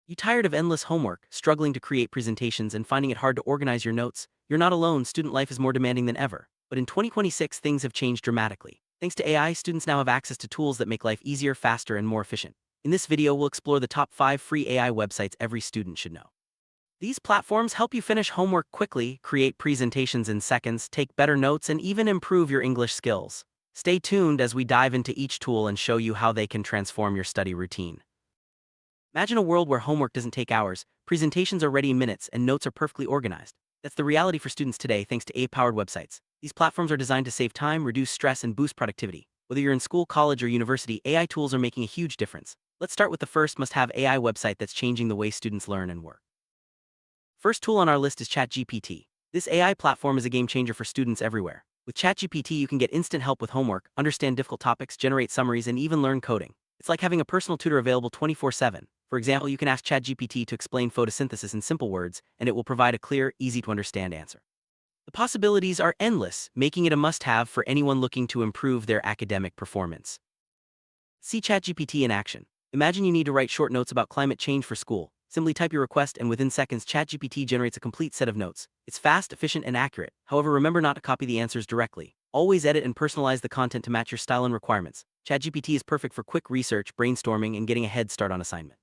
You tired of endless homework, struggling to create presentations, and finding it hard to organize your notes? You're not alone. Student life is more demanding than ever. But in 2026, things have changed dramatically. Thanks to AI, students now have access to tools that make life easier, faster, and more efficient. In this video, we'll explore the top 5 free AI websites every student should know. These platforms help you finish homework quickly, create presentations in seconds, take better notes, and even improve your English skills. Stay tuned as we dive into each tool and show you how they can transform your study routine. Imagine a world where homework doesn't take hours, presentations are ready in minutes, and notes are perfectly organized. That's the reality for students today thanks to AI-powered websites. These platforms are designed to save time, reduce stress, and boost productivity. Whether you're in school, college, or university, AI tools are making a huge difference. Let's start with the first must-have AI website that's changing the way students learn and work. First tool on our list is ChatGPT. This AI platform is a game changer for students everywhere. With ChatGPT, you can get instant help with homework, understand difficult topics, generate summaries, and even learn coding. It's like having a personal tutor available 24/7. For example, you can ask ChatGPT to explain photosynthesis in simple words, and it will provide a clear, easy-to-understand answer. The possibilities are endless, making it a must-have for anyone looking to improve their academic performance. See ChatGPT in action. Imagine you need to write short notes about climate change for school. Simply type your request, and within seconds, ChatGPT generates a complete set of notes. It's fast, efficient, and accurate. However, remember not to copy the answers directly. Always edit and personalize the content to match your style and requirements. ChatGPT is perfect for quick research, brainstorming, and getting a head start on assignment.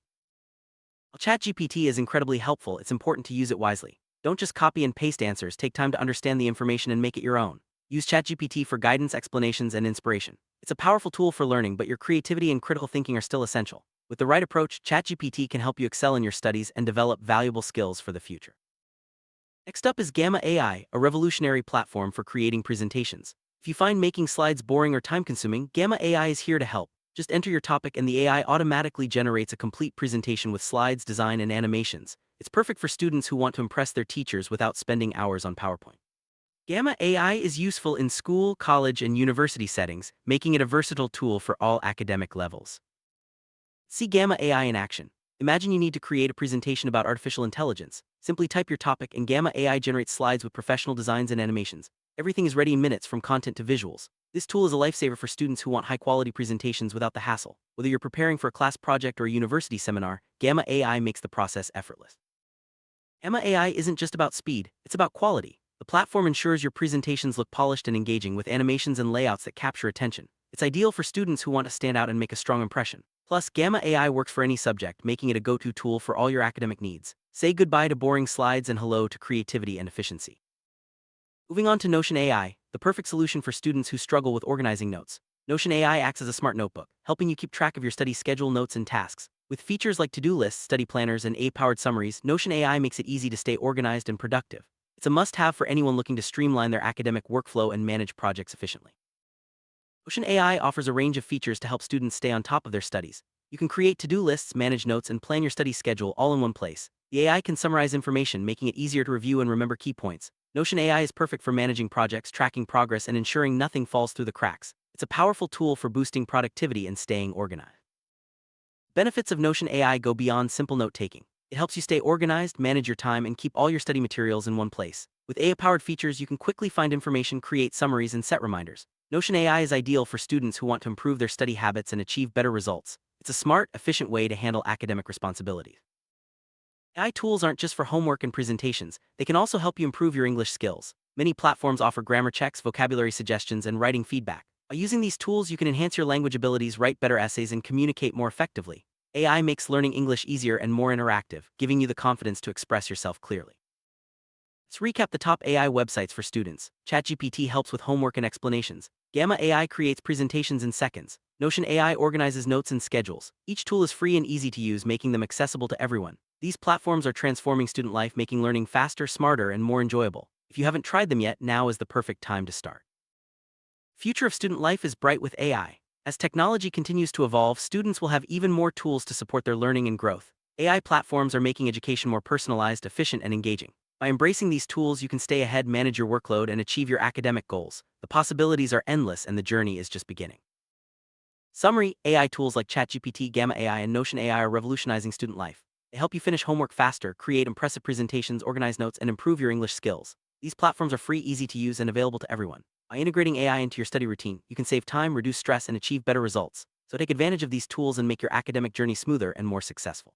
While ChatGPT is incredibly helpful, it's important to use it wisely. Don't just copy and paste answers, take time to understand the information and make it your own. Use ChatGPT for guidance, explanations, and inspiration. It's a powerful tool for learning, but your creativity and critical thinking are still essential. With the right approach, ChatGPT can help you excel in your studies and develop valuable skills for the future. Next up is Gamma AI, a revolutionary platform for creating presentations. If you find making slides boring or time-consuming, Gamma AI is here to help. Just enter your topic and the AI automatically generates a complete presentation with slides, design, and animations. It's perfect for students who want to impress their teachers without spending hours on PowerPoint. Gamma AI is useful in school, college, and university settings, making it a versatile tool for all academic levels. See Gamma AI in action. Imagine you need to create a presentation about artificial intelligence. Simply type your topic and Gamma AI generates slides with professional designs and animations. Everything is ready in minutes, from content to visuals. This tool is a lifesaver for students who want high-quality presentations without the hassle. Whether you're preparing for a class project or a university seminar, Gamma AI makes the process effortless. Gamma AI isn't just about speed, it's about quality. The platform ensures your presentations look polished and engaging with animations and layouts that capture attention. It's ideal for students who want to stand out and make a strong impression. Plus, Gamma AI works for any subject, making it a go-to tool for all your academic needs. Say goodbye to boring slides and hello to creativity and efficiency. Moving on to Notion AI, the perfect solution for students who struggle with organizing notes. Notion AI acts as a smart notebook, helping you keep track of your study schedule, notes, and tasks. With features like to-do lists, study planners, and AI-powered summaries, Notion AI makes it easy to stay organized and productive. It's a must-have for anyone looking to streamline their academic workflow and manage projects efficiently. Notion AI offers a range of features to help students stay on top of their studies. You can create to-do lists, manage notes, and plan your study schedule all in one place. The AI can summarize information, making it easier to review and remember key points. Notion AI is perfect for managing projects, tracking progress, and ensuring nothing falls through the cracks. It's a powerful tool for boosting productivity and staying organized. Benefits of Notion AI go beyond simple note-taking. It helps you stay organized, manage your time, and keep all your study materials in one place. With AI-powered features, you can quickly find information, create summaries, and set reminders. Notion AI is ideal for students who want to improve their study habits and achieve better results. It's a smart, efficient way to handle academic responsibilities. AI tools aren't just for homework and presentations, they can also help you improve your English skills. Many platforms offer grammar checks, vocabulary suggestions, and writing feedback. By using these tools, you can enhance your language abilities, write better essays, and communicate more effectively. AI makes learning English easier and more interactive, giving you the confidence to express yourself clearly. Let's recap the top AI websites for students. ChatGPT helps with homework and explanations. Gamma AI creates presentations in seconds. Notion AI organizes notes and schedules. Each tool is free and easy to use, making them accessible to everyone. These platforms are transforming student life, making learning faster, smarter, and more enjoyable. If you haven't tried them yet, now is the perfect time to start. Future of student life is bright with AI. As technology continues to evolve, students will have even more tools to support their learning and growth. AI platforms are making education more personalized, efficient, and engaging. By embracing these tools, you can stay ahead, manage your workload, and achieve your academic goals. The possibilities are endless, and the journey is just beginning. Summary: AI tools like ChatGPT, Gamma AI, and Notion AI are revolutionizing student life. They help you finish homework faster, create impressive presentations, organize notes, and improve your English skills. These platforms are free, easy to use, and available to everyone. By integrating AI into your study routine, you can save time, reduce stress, and achieve better results. So take advantage of these tools and make your academic journey smoother and more successful.